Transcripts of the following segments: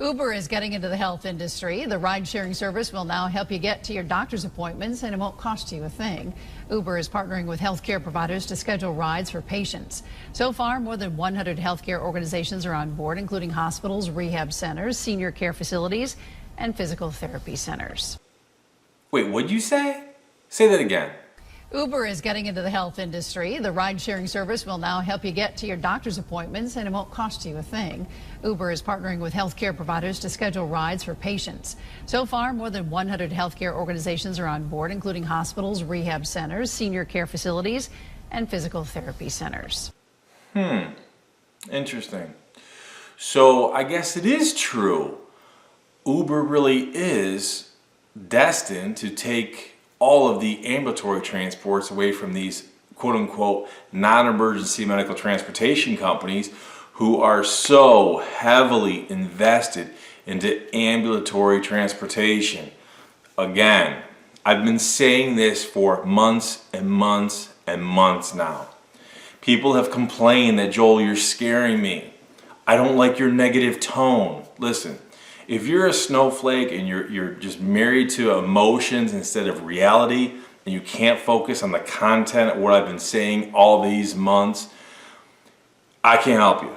Uber is getting into the health industry. The ride-sharing service will now help you get to your doctor's appointments, and it won't cost you a thing. Uber is partnering with healthcare providers to schedule rides for patients. So far, more than 100 healthcare organizations are on board, including hospitals, rehab centers, senior care facilities, and physical therapy centers. Wait, what'd you say? Say that again. Uber is getting into the health industry. The ride-sharing service will now help you get to your doctor's appointments, and it won't cost you a thing. Uber is partnering with healthcare providers to schedule rides for patients. So far, more than 100 healthcare organizations are on board, including hospitals, rehab centers, senior care facilities, and physical therapy centers. Interesting. So I guess it is true. Uber really is destined to take all of the ambulatory transports away from these quote-unquote non-emergency medical transportation companies who are so heavily invested into ambulatory transportation. Again, I've been saying this for months and months and months now. People have complained that, Joel, you're scaring me. I don't like your negative tone. Listen, if you're a snowflake and you're just married to emotions instead of reality, and you can't focus on the content of what I've been saying all these months, I can't help you.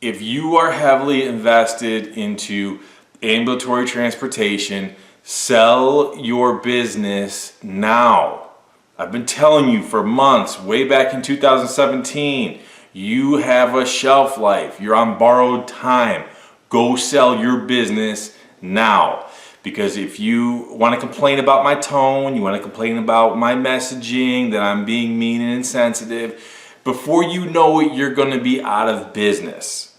If you are heavily invested into ambulatory transportation, sell your business now. I've been telling you for months, way back in 2017, you have a shelf life. You're on borrowed time. Go sell your business now. Because if you want to complain about my tone, you want to complain about my messaging, that I'm being mean and insensitive, before you know it, you're going to be out of business.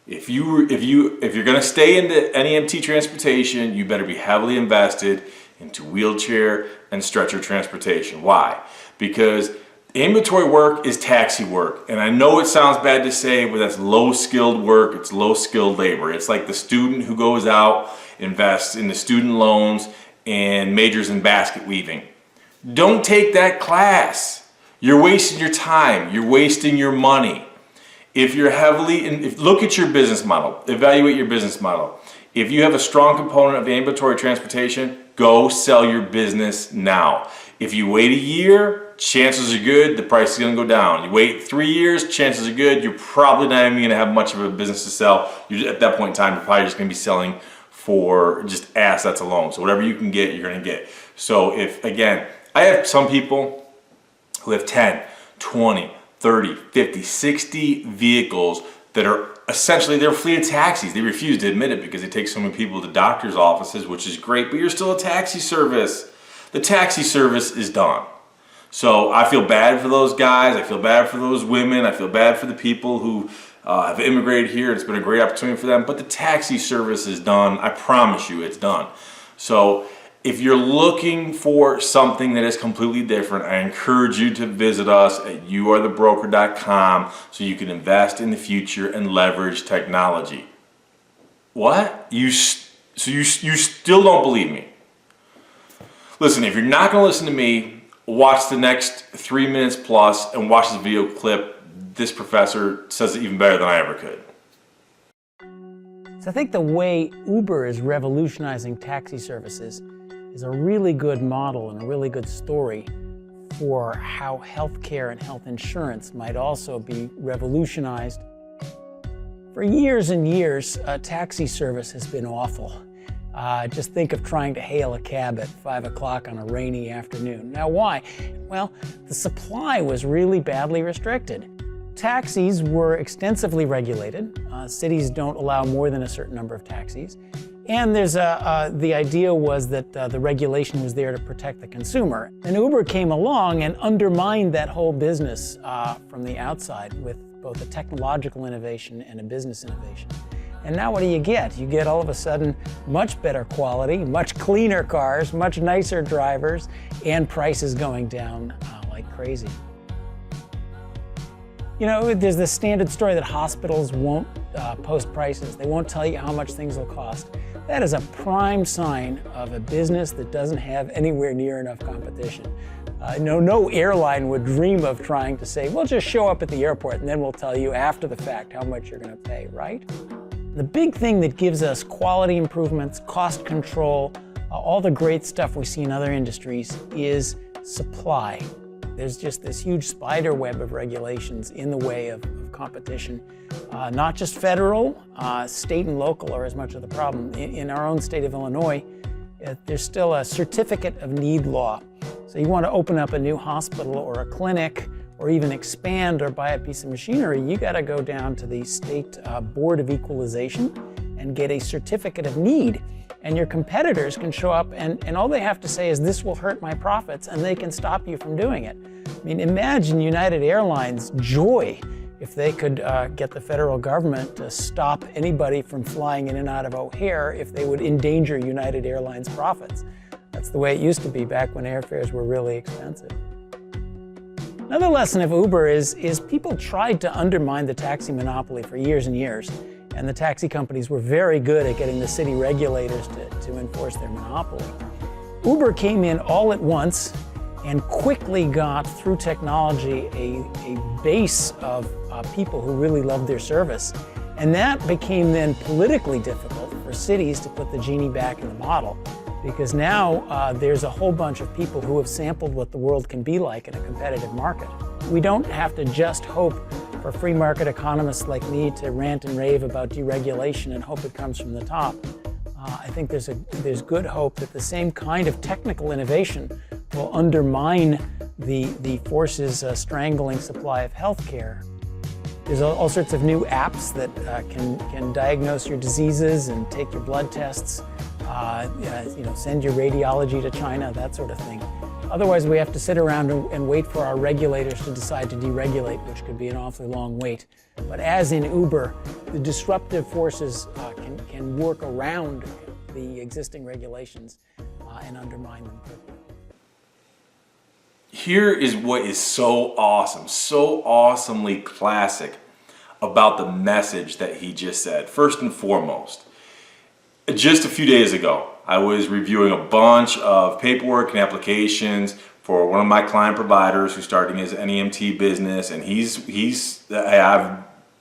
If you're going to stay into NEMT transportation, you better be heavily invested into wheelchair and stretcher transportation. Why? Because ambulatory work is taxi work, and I know it sounds bad to say, but that's low-skilled work. It's low-skilled labor. It's like the student who goes out, invests in the student loans, and majors in basket weaving. Don't take that class. You're wasting your time. You're wasting your money. If you're look at your business model. Evaluate your business model. If you have a strong component of ambulatory transportation, go sell your business now. If you wait a year, chances are good the price is going to go down. You wait 3 years, chances are good you're probably not even going to have much of a business to sell. At that point in time, you're probably just going to be selling for just assets alone. So whatever you can get, you're going to get. So again, I have some people who have 10, 20, 30, 50, 60 vehicles that are essentially their fleet of taxis. They refuse to admit it because they take so many people to doctor's offices, which is great, but you're still a taxi service. The taxi service is done. So I feel bad for those guys. I feel bad for those women. I feel bad for the people who have immigrated here. It's been a great opportunity for them, but the taxi service is done. I promise you it's done. So if you're looking for something that is completely different, I encourage you to visit us at youarethebroker.com so you can invest in the future and leverage technology. What? So you still don't believe me? Listen, if you're not going to listen to me, watch the next 3 minutes plus and watch this video clip. This professor says it even better than I ever could. So I think the way Uber is revolutionizing taxi services is a really good model and a really good story for how healthcare and health insurance might also be revolutionized. For years and years, taxi service has been awful. Just think of trying to hail a cab at 5 o'clock on a rainy afternoon. Now why? Well, the supply was really badly restricted. Taxis were extensively regulated. Cities don't allow more than a certain number of taxis. And the idea was that the regulation was there to protect the consumer. And Uber came along and undermined that whole business from the outside with both a technological innovation and a business innovation. And now what do you get? You get all of a sudden much better quality, much cleaner cars, much nicer drivers, and prices going down like crazy. You know, there's this standard story that hospitals won't post prices. They won't tell you how much things will cost. That is a prime sign of a business that doesn't have anywhere near enough competition. No airline would dream of trying to say, well, just show up at the airport and then we'll tell you after the fact how much you're going to pay, right? The big thing that gives us quality improvements, cost control, all the great stuff we see in other industries is supply. There's just this huge spider web of regulations in the way of competition. Not just federal, state and local are as much of the problem. In our own state of Illinois, there's still a certificate of need law. So you want to open up a new hospital or a clinic or even expand or buy a piece of machinery, you got to go down to the state board of equalization and get a certificate of need. And your competitors can show up and all they have to say is, this will hurt my profits, and they can stop you from doing it. I mean, imagine United Airlines' joy if they could get the federal government to stop anybody from flying in and out of O'Hare if they would endanger United Airlines' profits. That's the way it used to be back when airfares were really expensive. Another lesson of Uber is people tried to undermine the taxi monopoly for years and years. And the taxi companies were very good at getting the city regulators to enforce their monopoly. Uber came in all at once and quickly got, through technology, a base of people who really loved their service. And that became then politically difficult for cities to put the genie back in the bottle, because now there's a whole bunch of people who have sampled what the world can be like in a competitive market. We don't have to just hope for free market economists like me to rant and rave about deregulation and hope it comes from the top. I think there's good hope that the same kind of technical innovation will undermine the forces strangling supply of healthcare. There's all sorts of new apps that can diagnose your diseases and take your blood tests, send your radiology to China, that sort of thing. Otherwise, we have to sit around and wait for our regulators to decide to deregulate, which could be an awfully long wait. But as in Uber, the disruptive forces can work around the existing regulations and undermine them quickly. Here is what is so awesome, so awesomely classic about the message that he just said. First and foremost, just a few days ago, I was reviewing a bunch of paperwork and applications for one of my client providers who's starting his NEMT business, and I've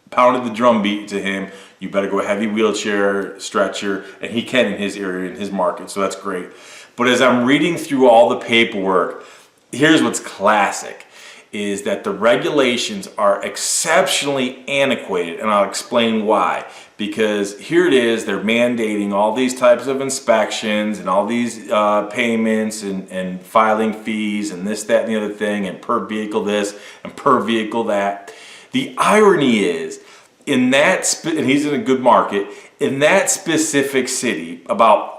pounded the drum beat to him, you better go heavy wheelchair, stretcher, and he can in his area, in his market, so that's great. But as I'm reading through all the paperwork, here's what's classic, is that the regulations are exceptionally antiquated, and I'll explain why. Because here it is, they're mandating all these types of inspections and all these payments and filing fees and this, that, and the other thing, and per vehicle this and per vehicle that. The irony is, in that, and he's in a good market, in that specific city, about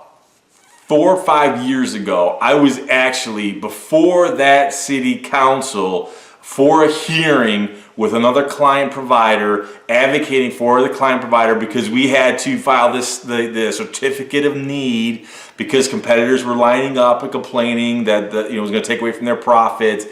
4 or 5 years ago, I was actually before that city council for a hearing with another client provider, advocating for the client provider because we had to file the certificate of need because competitors were lining up and complaining that it was going to take away from their profits.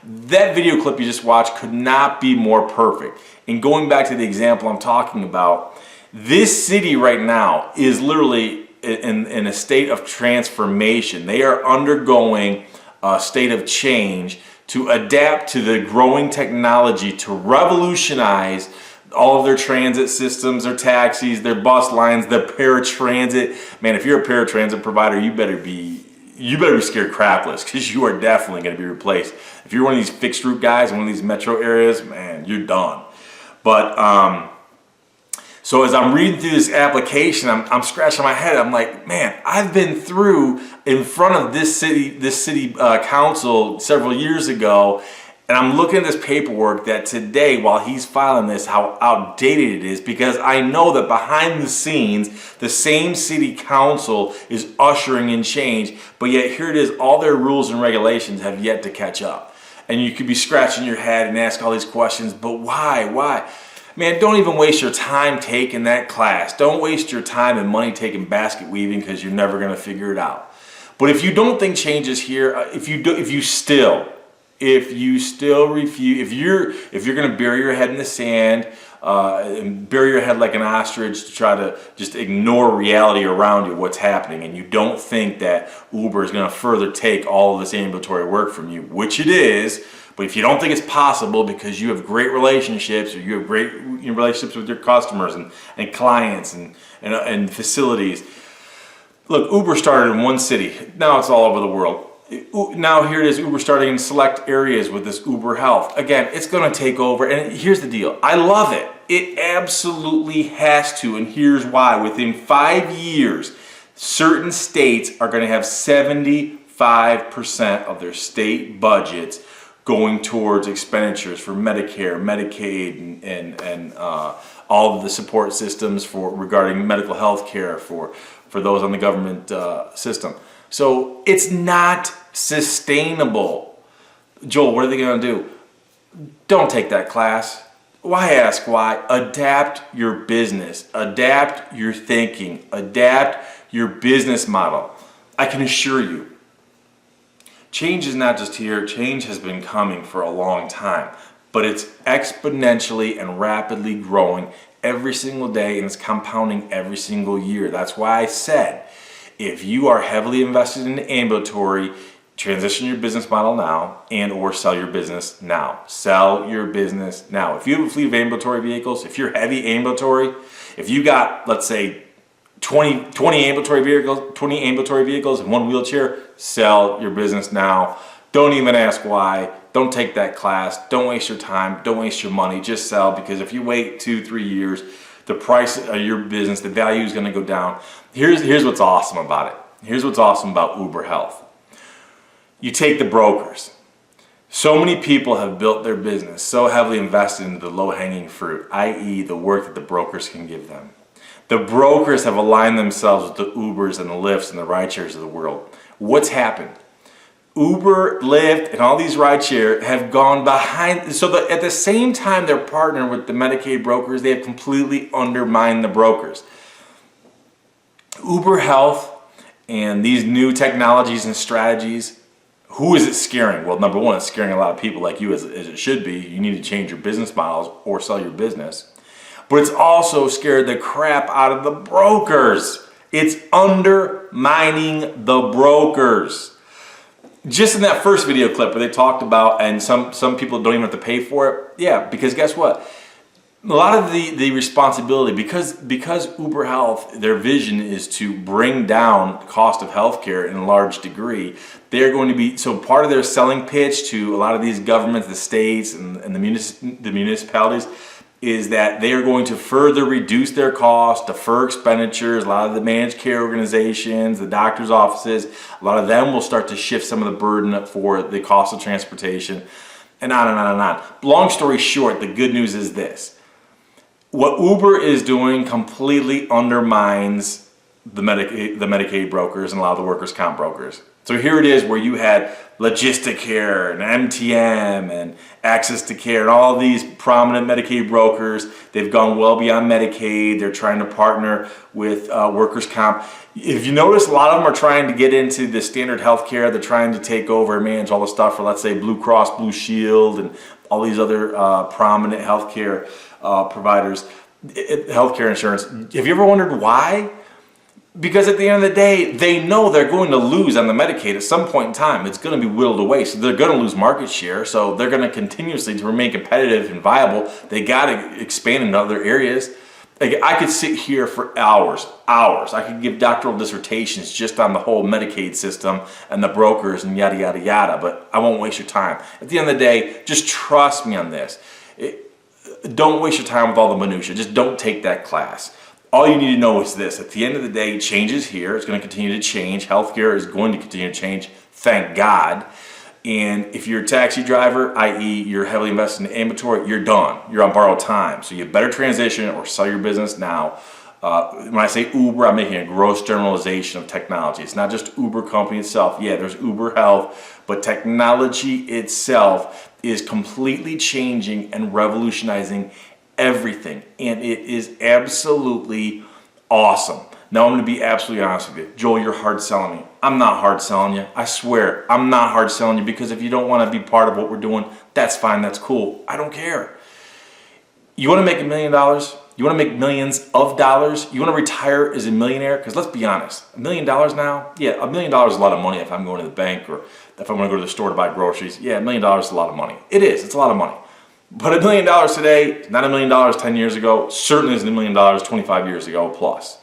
That video clip you just watched could not be more perfect. And going back to the example I'm talking about, this city right now is literally in a state of transformation. They are undergoing a state of change to adapt to the growing technology, to revolutionize all of their transit systems, their taxis, their bus lines, their paratransit. Man, if you're a paratransit provider, you better be scared crapless, because you are definitely going to be replaced. If you're one of these fixed route guys in one of these metro areas, man, you're done. But so as I'm reading through this application, I'm scratching my head. I'm like, man, I've been through in front of this city council several years ago, and I'm looking at this paperwork that today, while he's filing this, how outdated it is, because I know that behind the scenes, the same city council is ushering in change, but yet here it is, all their rules and regulations have yet to catch up. And you could be scratching your head and ask all these questions, but why? Man, don't even waste your time taking that class. Don't waste your time and money taking basket weaving, because you're never going to figure it out. But if you don't think change is here, if you still refuse, if you're going to bury your head in the sand and bury your head like an ostrich to try to just ignore reality around you, what's happening, and you don't think that Uber is going to further take all of this ambulatory work from you, which it is, But if you don't think it's possible because you have great relationships, or you have great relationships with your customers and clients and facilities. Look, Uber started in one city. Now it's all over the world. Now here it is, Uber starting in select areas with this Uber Health. Again, it's going to take over. And here's the deal. I love it. It absolutely has to. And here's why. Within 5 years, certain states are going to have 75% of their state budgets going towards expenditures for Medicare, Medicaid, and all of the support systems regarding medical health care for those on the government system. So it's not sustainable. Joel, what are they going to do? Don't take that class. Why ask why? Adapt your business, adapt your thinking, adapt your business model. I can assure you, change is not just here, change has been coming for a long time, but it's exponentially and rapidly growing every single day, and it's compounding every single year. That's why I said, if you are heavily invested in ambulatory, transition your business model now and or sell your business now. Sell your business now. If you have a fleet of ambulatory vehicles, if you're heavy ambulatory, if you got, let's say, 20 ambulatory vehicles and one wheelchair, sell your business now. Don't even ask why. Don't take that class. Don't waste your time. Don't waste your money. Just sell, because if you wait 2-3 years, the price of your business, the value is going to go down. Here's what's awesome about it. Here's what's awesome about Uber Health. You take the brokers. So many people have built their business so heavily invested into the low-hanging fruit, i.e. the work that the brokers can give them. The brokers have aligned themselves with the Ubers and the Lyfts and the rideshares of the world. What's happened? Uber, Lyft, and all these rideshare have gone behind. So that at the same time they're partnering with the Medicaid brokers, they have completely undermined the brokers. Uber Health and these new technologies and strategies, who is it scaring? Well, number one, it's scaring a lot of people like you, as it should be. You need to change your business models or sell your business. But it's also scared the crap out of the brokers. It's undermining the brokers. Just in that first video clip where they talked about, and some people don't even have to pay for it. Yeah, because guess what? A lot of the responsibility, because Uber Health, their vision is to bring down the cost of healthcare in a large degree. They're going to be, so part of their selling pitch to a lot of these governments, the states and the municipalities, is that they are going to further reduce their costs, defer expenditures. A lot of the managed care organizations, the doctors' offices, a lot of them will start to shift some of the burden for the cost of transportation, and on and on and on. Long story short, the good news is this. What Uber is doing completely undermines the Medicaid brokers and a lot of the workers' comp brokers. So here it is where you had Logisticare and MTM and Access to Care and all these prominent Medicaid brokers. They've gone well beyond Medicaid. They're trying to partner with workers' comp. If you notice, a lot of them are trying to get into the standard health care. They're trying to take over and manage all the stuff for, let's say, Blue Cross Blue Shield and all these other prominent healthcare providers, healthcare insurance. Have you ever wondered why? Because at the end of the day, they know they're going to lose on the Medicaid at some point in time. It's going to be whittled away. So they're going to lose market share. So they're going to continuously, to remain competitive and viable, they got to expand in other areas. Like, I could sit here for hours. I could give doctoral dissertations just on the whole Medicaid system and the brokers and yada, yada, yada. But I won't waste your time. At the end of the day, just trust me on this. Don't waste your time with all the minutia. Just don't take that class. All you need to know is this. At the end of the day, change is here. It's going to continue to change. Healthcare is going to continue to change. Thank God. And if you're a taxi driver, i.e. you're heavily invested in ambulatory, you're done. You're on borrowed time. So you better transition or sell your business now. When I say Uber, I'm making a gross generalization of technology. It's not just Uber company itself. Yeah, there's Uber Health, but technology itself is completely changing and revolutionizing everything, and it is absolutely awesome. Now I'm going to be absolutely honest with you. Joel, you're hard selling me. I'm not hard selling you. I swear, I'm not hard selling you, because if you don't want to be part of what we're doing, that's fine, that's cool. I don't care. You want to make $1 million? You want to make millions of dollars? You want to retire as a millionaire? Because let's be honest, $1 million now? Yeah, $1 million is a lot of money if I'm going to the bank or if I'm going to go to the store to buy groceries. Yeah, $1 million is a lot of money. It is, it's a lot of money. But $1 million today, not $1 million 10 years ago, certainly isn't $1 million 25 years ago plus.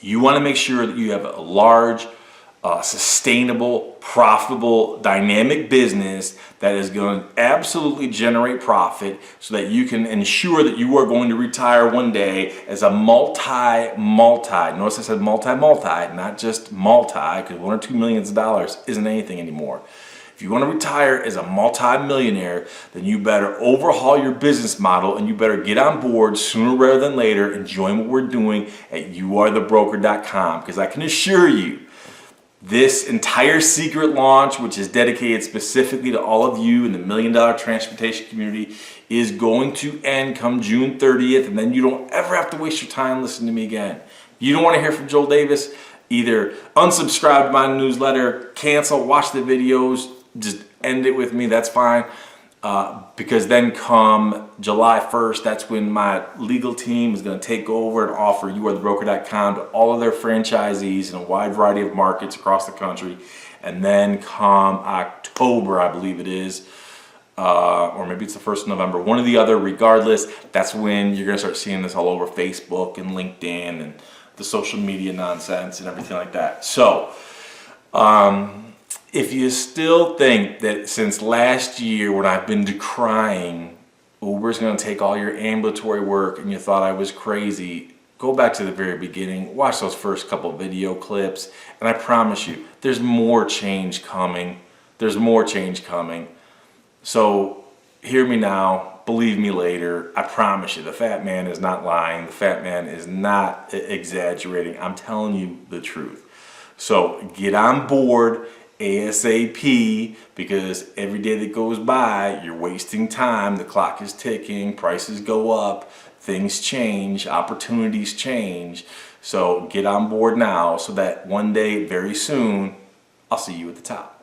You want to make sure that you have a large, sustainable, profitable, dynamic business that is going to absolutely generate profit so that you can ensure that you are going to retire one day as a notice I said multi, not just multi, because $1 or $2 million isn't anything anymore. If you want to retire as a multi-millionaire, then you better overhaul your business model and you better get on board sooner rather than later and join what we're doing at youarethebroker.com, because I can assure you, this entire secret launch, which is dedicated specifically to all of you in the $1 Million Transportation community, is going to end come June 30th, and then you don't ever have to waste your time listening to me again. You don't want to hear from Joel Davis? Either unsubscribe to my newsletter, cancel, watch the videos, just end it with me, that's fine. Because then come July 1st, that's when my legal team is going to take over and offer youarethebroker.com to all of their franchisees in a wide variety of markets across the country. And then come October, I believe it is, or maybe it's the 1st of November, one or the other, regardless, that's when you're going to start seeing this all over Facebook and LinkedIn and the social media nonsense and everything like that. So, if you still think that since last year when I've been decrying Uber's going to take all your ambulatory work and you thought I was crazy, go back to the very beginning, watch those first couple video clips, and I promise you, there's more change coming. There's more change coming. So hear me now, believe me later. I promise you, the fat man is not lying. The fat man is not exaggerating. I'm telling you the truth. So get on board ASAP, because every day that goes by, you're wasting time. The clock is ticking, prices go up, things change, opportunities change. So get on board now so that one day, very soon, I'll see you at the top.